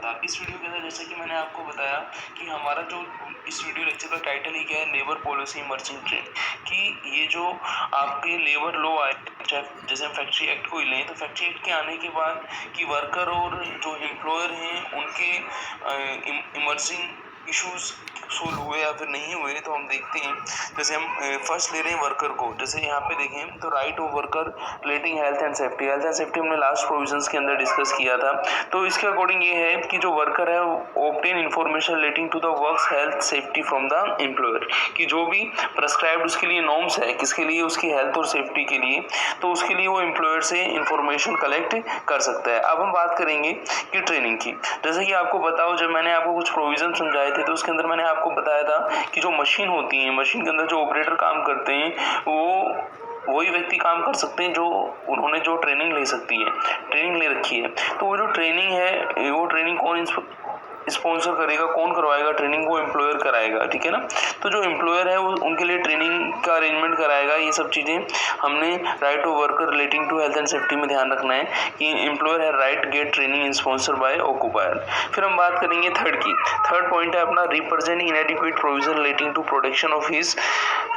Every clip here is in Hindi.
नमस्कार। इस वीडियो के अंदर जैसे कि मैंने आपको बताया कि हमारा जो इस वीडियो लेक्चर का टाइटल ही क्या है, लेबर पॉलिसी इमर्जिंग ट्रेंड। कि ये जो आपके लेबर लॉ आए, चाहे जैसे हम फैक्ट्री एक्ट को ही लें, तो फैक्ट्री एक्ट के आने के बाद कि वर्कर और जो एम्प्लॉयर हैं उनके इमर्जिंग इश्यूज सोल्व हुए या फिर नहीं हुए, तो हम देखते हैं। जैसे हम फर्स्ट ले रहे हैं वर्कर को, जैसे यहाँ पे देखें तो right of worker relating health and safety हमने लास्ट प्रोविजंस के अंदर डिस्कस किया था। तो इसके अकॉर्डिंग ये है कि जो वर्कर है वो obtain information relating to the works health safety from the employer, कि जो भी प्रेस्क्राइब्ड उसके लिए नॉर्म्स है, किसके लिए, उसकी हेल्थ और सेफ्टी के लिए, तो उसके लिए वो एम्प्लॉयर से इंफॉर्मेशन कलेक्ट कर सकता है। अब हम बात करेंगे कि ट्रेनिंग की। जैसे कि आपको बताओ, जब मैंने आपको कुछ प्रोविजन समझाए थे तो उसके अंदर मैंने आपको बताया था कि जो मशीन होती है, मशीन के अंदर जो ऑपरेटर काम करते हैं वो वही व्यक्ति काम कर सकते हैं जो उन्होंने जो ट्रेनिंग ले रखी है। तो वो जो ट्रेनिंग है, वो ट्रेनिंग कौन स्पॉन्सर करेगा, कौन करवाएगा ट्रेनिंग, वो एम्प्लॉयर कराएगा, ठीक है ना। तो जो एम्प्लॉयर है वो उनके लिए ट्रेनिंग का अरेंजमेंट कराएगा। ये सब चीज़ें हमने right of worker relating to health and safety में ध्यान रखना है कि एम्प्लॉयर है right get training sponsor by occupier. फिर हम बात करेंगे थर्ड पॉइंट है अपना, represent inadequate provision relating to protection of his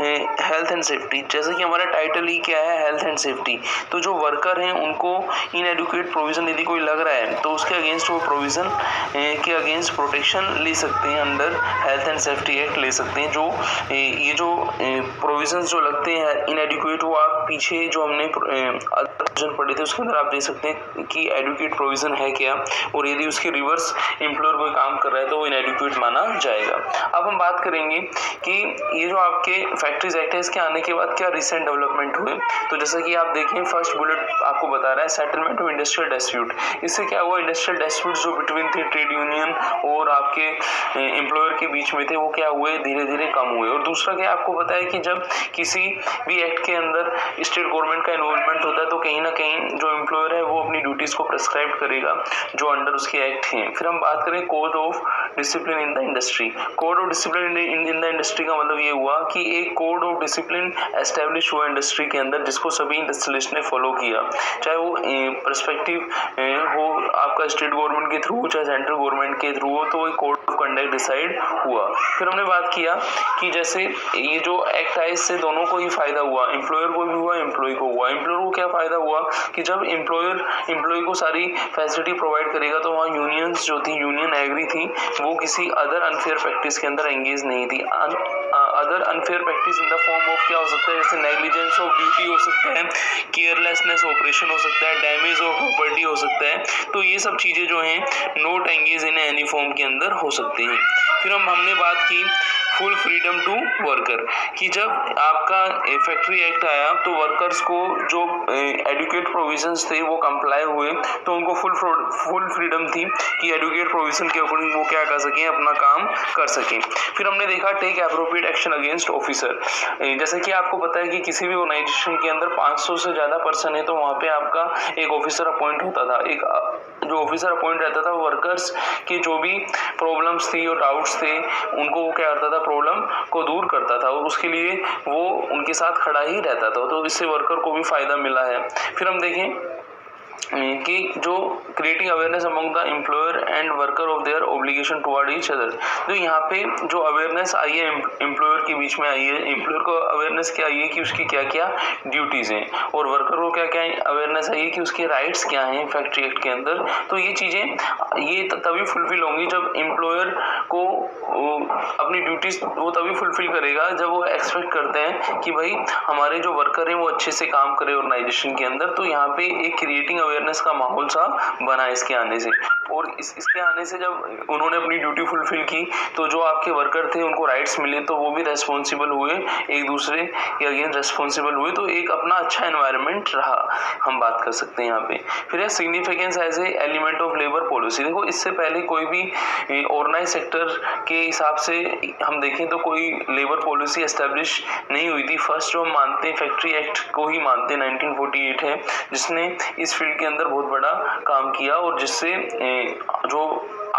health and safety. जैसे कि हमारा टाइटल ही क्या है, हेल्थ एंड सेफ्टी। तो जो वर्कर हैं उनको इनएडिक्वेट प्रोविजन यदि कोई लग रहा है तो उसके अगेंस्ट वो प्रोविजन के अगेंस्ट प्रोटेक्शन ले सकते हैं, under health and safety act ले सकते हैं। जो ये जो प्रोविजंस जो लगते हैं इनएडिक्वेट, वो आप पीछे जो हमने प्रोविजन पढ़े थे उसके अंदर आप देख सकते हैं कि एडिक्वेट प्रोविजन है क्या, और यदि उसके रिवर्स एम्प्लॉयर कोई काम कर रहा है तो वो इनएडिक्वेट माना जाएगा। अब हम बात करेंगे कि ये जो आपके फैक्ट्रीज एक्ट है, इसके आने के बाद क्या रिसेंट डेवलपमेंट हुए। तो जैसा कि आप देखें, फर्स्ट बुलेट आपको बता रहा है सेटलमेंट ऑफ इंडस्ट्रियल डिस्प्यूट। इससे क्या हुआ, इंडस्ट्रियल डिस्प्यूट जो बिटवीन थे ट्रेड यूनियन और आपके एम्प्लॉयर के बीच में थे, वो क्या हुए, धीरे धीरे कम हुए। और दूसरा क्या आपको पता है कि जब किसी भी एक्ट के अंदर स्टेट गवर्नमेंट का इन्वॉल्वमेंट होता है तो कहीं ना कहीं जो एम्प्लॉयर है वो अपनी ड्यूटीज को प्रेस्क्राइब करेगा जो अंडर उसके एक्ट हैं। फिर हम बात करें code of discipline in the industry. Code of discipline in the industry का मतलब ये हुआ कि एक कोड ऑफ डिसिप्लिन एस्टेब्लिश हुआ इंडस्ट्री के अंदर, जिसको सभी इंडस्ट्रियलिस्ट ने फॉलो किया, चाहे वो पर्सपेक्टिव हो आपका स्टेट गवर्नमेंट के थ्रू, चाहे सेंट्रल गवर्नमेंट के थ्रू हो, तो एक कोड ऑफ कंडक्ट डिसाइड हुआ। फिर हमने बात किया कि जैसे ये जो एक्ट है इससे दोनों को ही फायदा हुआ, एम्प्लॉयर को भी हुआ, एम्प्लॉय को हुआ। एम्प्लॉयर को क्या फायदा हुआ कि जब एम्प्लॉय को सारी फैसिलिटी प्रोवाइड करेगा तो वहाँ यूनियंस जो थी, यूनियन एग्री थी, वो किसी अदर अनफेयर प्रैक्टिस के अंदर एंगेज नहीं थी। Other unfair practice in the form of क्या हो सकता है, जैसे नेग्लिजेंस ऑफ ड्यूटी हो सकता है, केयरलेसनेस ऑपरेशन हो सकता है, डैमेज ऑफ प्रॉपर्टी हो सकता है। तो ये सब चीज़ें जो हैं not engage in any form के अंदर हो सकती हैं। फिर हमने बात की फुल फ्रीडम टू वर्कर, कि जब आपका फैक्ट्री एक्ट आया तो वर्कर्स को जो एडुकेट प्रोविजंस थे वो कंप्लाई हुए, तो उनको फुल फ्रीडम थी कि एडुकेट प्रोविजन के अकॉर्डिंग वो क्या कर सकें, अपना काम कर सकें। फिर हमने देखा take appropriate action against officer. जैसे कि आपको पता है कि किसी भी ऑर्गेनाइजेशन के अंदर 500 से ज़्यादा पर्सन है तो वहाँ पे आपका एक ऑफिसर अपॉइंट होता था। एक जो ऑफिसर अपॉइंट रहता था, वर्कर्स की जो भी प्रॉब्लम्स थी और डाउट्स थे उनको वो क्या करता था, प्रॉब्लम को दूर करता था, और उसके लिए वो उनके साथ खड़ा ही रहता था। तो इससे वर्कर को भी फायदा मिला है। फिर हम देखें कि जो creating awareness among the employer and worker of their obligation toward each other. तो यहाँ पे जो अवेयरनेस आई है एम्प्लॉयर के बीच में आई है, एम्प्लॉयर को अवेयरनेस क्या आई है कि उसकी क्या क्या ड्यूटीज़ हैं, और वर्कर को क्या क्या अवेयरनेस आई है कि उसके राइट्स क्या हैं फैक्ट्री एक्ट के अंदर। तो ये चीज़ें ये तभी फुलफिल होंगी जब एम्प्लॉयर को अपनी ड्यूटीज वो तभी फुलफिल करेगा जब वो एक्सपेक्ट करते हैं कि भाई हमारे जो वर्कर हैं वो अच्छे से काम करें ऑर्गेनाइजेशन के अंदर। तो यहाँ पे एक क्रिएटिंग अवेयरनेस का माहौल सा बना इसके आने से, और इसके आने से जब उन्होंने अपनी ड्यूटी फुलफिल की तो जो आपके वर्कर थे उनको राइट्स मिले, तो वो भी रेस्पॉन्सिबल हुए, एक दूसरे के अगेंस्ट रेस्पॉन्सिबल हुए, तो एक अपना अच्छा एनवायरनमेंट रहा, हम बात कर सकते हैं यहाँ पे। फिर है significance as a element of labour policy. देखो इससे पहले कोई भी ऑर्गेनाइज सेक्टर के हिसाब से हम देखें तो कोई लेबर पॉलिसी एस्टेब्लिश नहीं हुई थी। फर्स्ट जो हम मानते हैं फैक्ट्री एक्ट को ही मानते हैं, 1948 है, जिसने इस फील्ड के अंदर बहुत बड़ा काम किया, और जिससे जो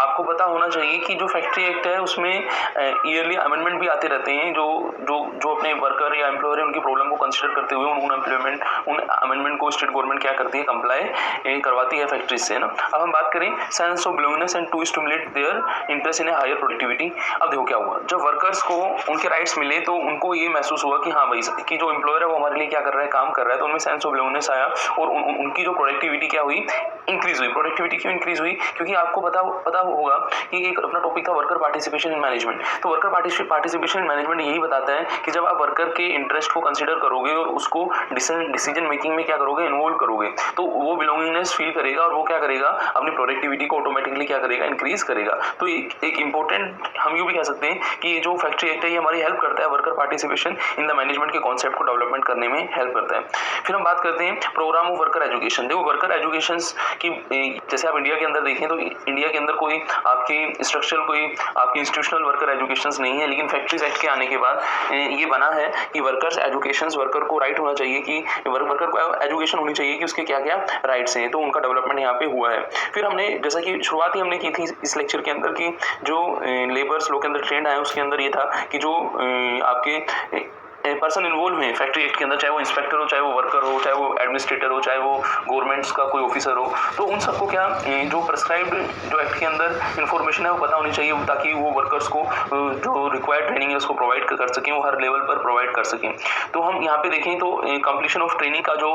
आपको पता होना चाहिए कि जो फैक्ट्री एक्ट है उसमें ईयरली अमेंडमेंट भी आते रहते हैं, जो जो जो अपने वर्कर या एम्प्लॉयर है उनकी प्रॉब्लम को कंसिडर करते हुए उन अमेंडमेंट को स्टेट गवर्नमेंट क्या करती है, कंप्लाई करवाती है फैक्ट्रीज से ना। अब हम बात करें sense of belongingness and to stimulate their interest in a higher productivity. अब देखो क्या हुआ, जब वर्कर्स को उनके राइट्स मिले तो उनको ये महसूस हुआ कि हाँ भाई कि जो एम्प्लॉयर है वो हमारे लिए क्या कर रहा है, काम कर रहा है, तो उनमें सेंस ऑफ बिलोंगिंगनेस आया और उनकी जो प्रोडक्टिविटी क्या हुई, इंक्रीज हुई। प्रोडक्टिविटी क्यों इंक्रीज हुई, क्योंकि आपको पता होगा कि एक अपना टॉपिक था वर्कर पार्टिसिपेशन इन मैनेजमेंट। तो वर्कर पार्टिसिपेशन इन मैनेजमेंट यही बताता है कि जब आप वर्कर के इंटरेस्ट को कंसीडर करोगे और उसको डिसीजन मेकिंग में क्या करोगे, इन्वॉल्व करोगे, तो वो बिलोंगिंगनेस फील करेगा और वो क्या करेगा, अपनी प्रोडक्टिविटी को ऑटोमेटिकली क्या करेगा, इंक्रीज करेगा। तो एक इंपॉर्टेंट हम यूँ भी कह सकते हैं कि ये जो फैक्ट्री एक्ट है ये हमारी हेल्प करता है worker participation in the management के कॉन्सेप्ट को डेवलपमेंट करने में हेल्प करता है। फिर हम बात करते हैं प्रोग्राम ऑफ वर्कर एजुकेशन। देखो वर्कर एजुकेशन की जैसे आप इंडिया के अंदर देखें तो इंडिया के अंदर कोई आपकी स्ट्रक्चरल कोई आपकी इंस्टीट्यूशनल वर्कर एजुकेशंस नहीं है, लेकिन फैक्ट्रीज एक्ट के आने के बाद ये बना है कि वर्कर्स एजुकेशंस, वर्कर को राइट होना चाहिए कि वर्कर को एजुकेशन होनी चाहिए कि उसके क्या क्या राइट्स हैं, तो उनका डेवलपमेंट यहाँ पे हुआ है। फिर हमने जैसा कि शुरुआत ही हमने की थी इस लेक्चर के अंदर कि जो लेबर्स लोग के अंदर ट्रेंड आया उसके अंदर ये था कि जो आपके पर्सन इन्वॉल्व हैं फैक्ट्री एक्ट के अंदर, चाहे वो इंस्पेक्टर हो, चाहे वो वर्कर हो, चाहे वो एडमिनिस्ट्रेटर हो, चाहे वो गवर्नमेंट्स का कोई ऑफिसर हो, तो उन सबको क्या जो प्रिस्क्राइब्ड जो एक्ट के अंदर इन्फॉर्मेशन है वो पता होनी चाहिए, ताकि वो वर्कर्स को जो रिक्वायर्ड ट्रेनिंग है उसको प्रोवाइड कर सकें, वो हर लेवल पर प्रोवाइड कर सकें। तो हम यहाँ पे देखें तो कंप्लीशन ऑफ ट्रेनिंग का जो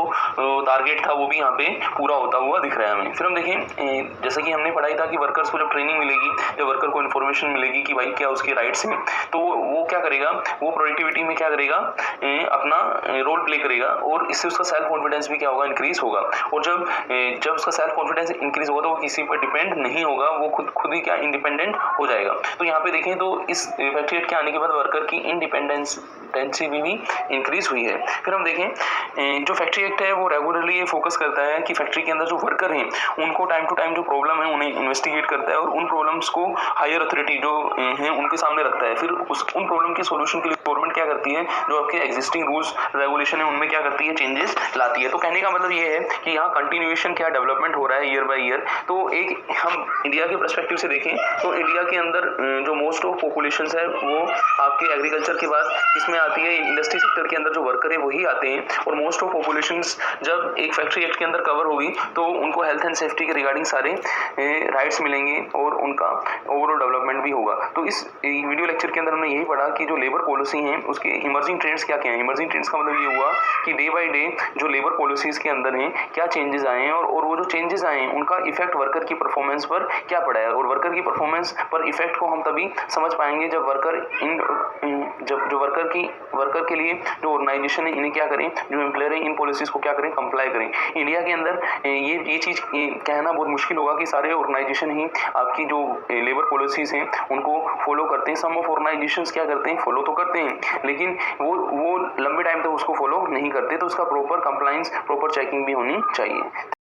टारगेट था वो भी यहाँ पे पूरा होता हुआ दिख रहा है हमें। फिर हम देखें जैसे कि हमने पढ़ाई था कि वर्कर्स को जब ट्रेनिंग मिलेगी, जब वर्कर को इन्फॉर्मेशन मिलेगी कि भाई क्या उसके राइट्स हैं, तो वो क्या करेगा, वो प्रोडक्टिविटी में क्या करेगा, अपना रोल प्ले करेगा और इससे उसका सेल्फ कॉन्फिडेंस भी क्या होगा, इंक्रीज होगा। और जब उसका सेल्फ कॉन्फिडेंस इंक्रीज होगा तो वो किसी पर डिपेंड नहीं होगा, वो खुद ही क्या इंडिपेंडेंट हो जाएगा। तो यहाँ पे देखें तो इस फैक्ट्री एक्ट के आने के बाद वर्कर की इंडिपेंडेंसी भी इंक्रीज हुई है। फिर हम देखें जो फैक्ट्री एक्ट है वो रेगुलरली ये फोकस करता है कि फैक्ट्री के अंदर जो वर्कर हैं उनको टाइम टू टाइम जो प्रॉब्लम है उन्हें इन्वेस्टिगेट करता है और उन प्रॉब्लम्स को हायर अथॉरिटी जो हैं उनके सामने रखता है। फिर उन प्रॉब्लम के सोल्यूशन के लिए गवर्नमेंट क्या करती है, जो आपके एग्जिस्टिंग रूल्स रेगुलेशन है उनमें क्या करती है, चेंजेस लाती है। तो कहने का मतलब ये है कि यहाँ कंटिन्यूएशन क्या डेवलपमेंट हो रहा है ईयर बाय ईयर। तो एक हम इंडिया के पर्सपेक्टिव से देखें तो इंडिया के अंदर जो मोस्ट ऑफ पॉपुलेशन है वो आपके एग्रीकल्चर के बाद इसमें आती है, इंडस्ट्री सेक्टर के अंदर जो वर्कर है वही आते हैं। और मोस्ट ऑफ पॉपुलेशन जब एक फैक्ट्री एक्ट के अंदर कवर होगी तो उनको हेल्थ एंड सेफ्टी के रिगार्डिंग सारे राइट्स मिलेंगे और उनका ओवरऑल डेवलपमेंट भी होगा। तो इस वीडियो लेक्चर के अंदर हमने यही पढ़ा कि जो लेबर पॉलिसी है उसके इमर्जिंग ट्रेंड्स क्या क्या हैं। इमर्जिंग ट्रेंड्स का मतलब ये हुआ कि डे बाय डे जो लेबर पॉलिसीज के अंदर हैं क्या चेंजेस आए हैं और वो जो चेंजेस आए हैं उनका इफेक्ट वर्कर की परफॉर्मेंस पर क्या पड़ा है। और वर्कर की परफॉर्मेंस पर इफेक्ट को हम तभी समझ पाएंगे जब वर्कर के लिए जो ऑर्गेनाइजेशन है इन्हें क्या करें, जो एम्प्लॉयर है इन पॉलिसीज को क्या करें, कंप्लाई करें। इंडिया के अंदर ये चीज़ कहना बहुत मुश्किल होगा कि सारे ऑर्गेनाइजेशन ही आपकी जो लेबर पॉलिसीज हैं उनको फॉलो करते हैं। सम ऑफ ऑर्गेनाइजेशंस क्या करते हैं, फॉलो तो करते हैं लेकिन वो लंबे टाइम तक उसको फॉलो नहीं करते, तो उसका प्रॉपर कंप्लायंस, प्रॉपर चेकिंग भी होनी चाहिए।